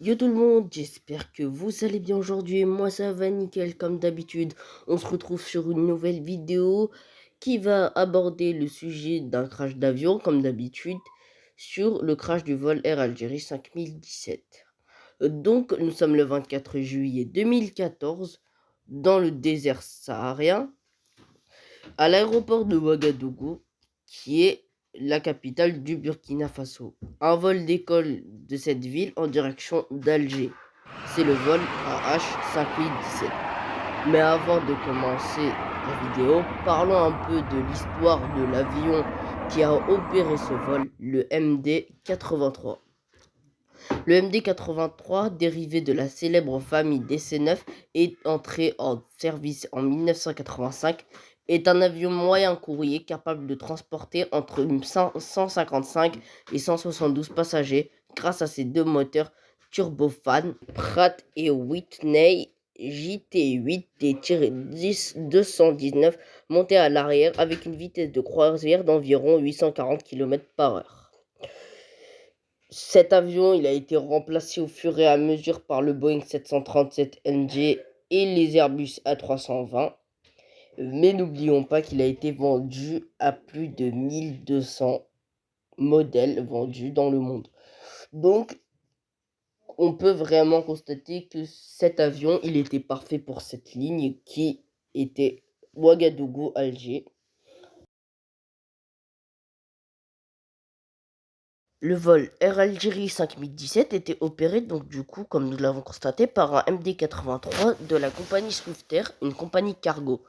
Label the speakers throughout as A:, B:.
A: Yo tout le monde, j'espère que vous allez bien aujourd'hui. Moi ça va nickel comme d'habitude. On se retrouve sur une nouvelle vidéo qui va aborder le sujet d'un crash d'avion comme d'habitude sur le crash du vol Air Algérie 5017. Donc nous sommes le 24 juillet 2014 dans le désert saharien à l'aéroport de Ouagadougou qui est la capitale du Burkina Faso. Un vol décolle de cette ville en direction d'Alger. C'est le vol AH5017. Mais avant de commencer la vidéo, parlons un peu de l'histoire de l'avion qui a opéré ce vol, le MD-83. Le MD-83, dérivé de la célèbre famille DC-9, est entré en service en 1985, est un avion moyen courrier capable de transporter entre 155 et 172 passagers grâce à ses deux moteurs turbofans Pratt et Whitney JT8D-10-219 montés à l'arrière avec une vitesse de croisière d'environ 840 km/h. Cet avion, il a été remplacé au fur et à mesure par le Boeing 737 NG et les Airbus A320. Mais n'oublions pas qu'il a été vendu à plus de 1200 modèles vendus dans le monde. Donc, on peut vraiment constater que cet avion, il était parfait pour cette ligne qui était Ouagadougou-Alger. Le vol Air Algérie 5017 était opéré donc du coup, comme nous l'avons constaté, par un MD-83 de la compagnie Swiftair, une compagnie cargo.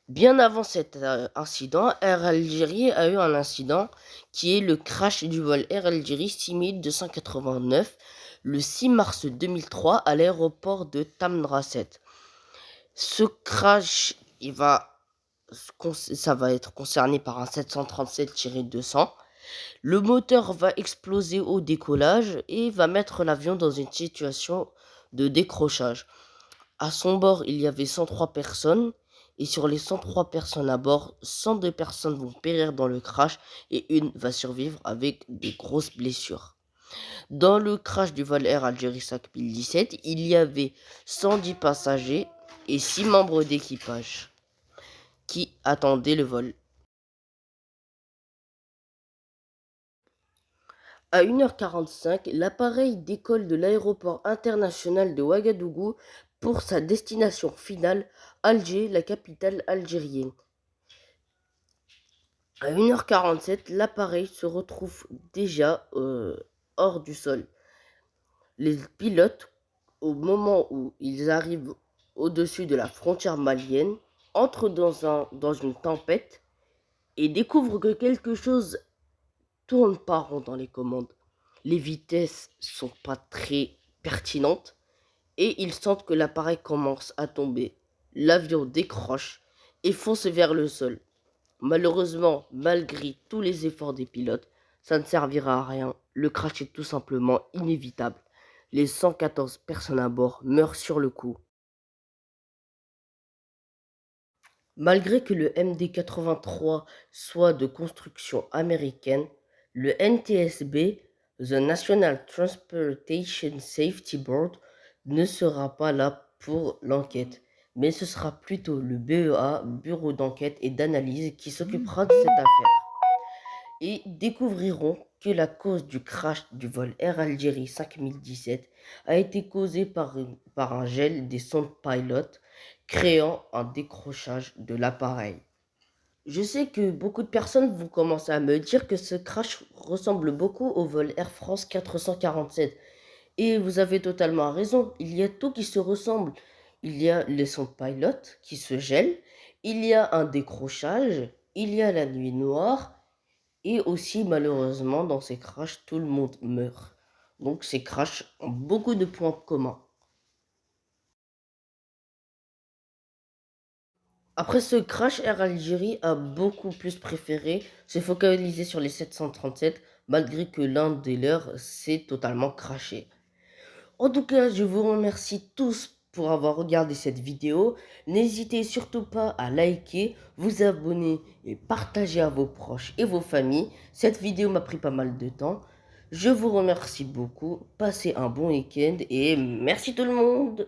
A: Bien avant cet incident, Air Algérie a eu un incident qui est le crash du vol Air Algérie 6289 le 6 mars 2003 à l'aéroport de Tamraset. Ce crash, ça va être concerné par un 737-200. Le moteur va exploser au décollage et va mettre l'avion dans une situation de décrochage. À son bord, il y avait 103 personnes et sur les 103 personnes à bord, 102 personnes vont périr dans le crash et une va survivre avec des grosses blessures. Dans le crash du vol Air Algérie 5017, il y avait 110 passagers et 6 membres d'équipage qui attendaient le vol. À 1h45, l'appareil décolle de l'aéroport international de Ouagadougou pour sa destination finale, Alger, la capitale algérienne. À 1h47, l'appareil se retrouve déjà hors du sol. Les pilotes, au moment où ils arrivent au-dessus de la frontière malienne, entrent dans une tempête et découvrent que quelque chose tourne pas rond dans les commandes. Les vitesses sont pas très pertinentes et ils sentent que l'appareil commence à tomber. L'avion décroche et fonce vers le sol. Malheureusement, malgré tous les efforts des pilotes, ça ne servira à rien. Le crash est tout simplement inévitable. Les 114 personnes à bord meurent sur le coup. Malgré que le MD-83 soit de construction américaine, le NTSB, The National Transportation Safety Board, ne sera pas là pour l'enquête, mais ce sera plutôt le BEA, Bureau d'enquête et d'analyse, qui s'occupera de cette affaire. Et découvriront que la cause du crash du vol Air Algérie 5017 a été causée par un gel des sondes pilot, créant un décrochage de l'appareil. Je sais que beaucoup de personnes vont commencer à me dire que ce crash ressemble beaucoup au vol Air France 447. Et vous avez totalement raison, il y a tout qui se ressemble. Il y a les sondes pilot qui se gèlent, il y a un décrochage, il y a la nuit noire, et aussi malheureusement dans ces crashs, tout le monde meurt. Donc ces crashs ont beaucoup de points communs. Après ce crash, Air Algérie a beaucoup plus préféré se focaliser sur les 737 malgré que l'un des leurs s'est totalement crashé. En tout cas, je vous remercie tous pour avoir regardé cette vidéo. N'hésitez surtout pas à liker, vous abonner et partager à vos proches et vos familles. Cette vidéo m'a pris pas mal de temps. Je vous remercie beaucoup, passez un bon week-end et merci tout le monde.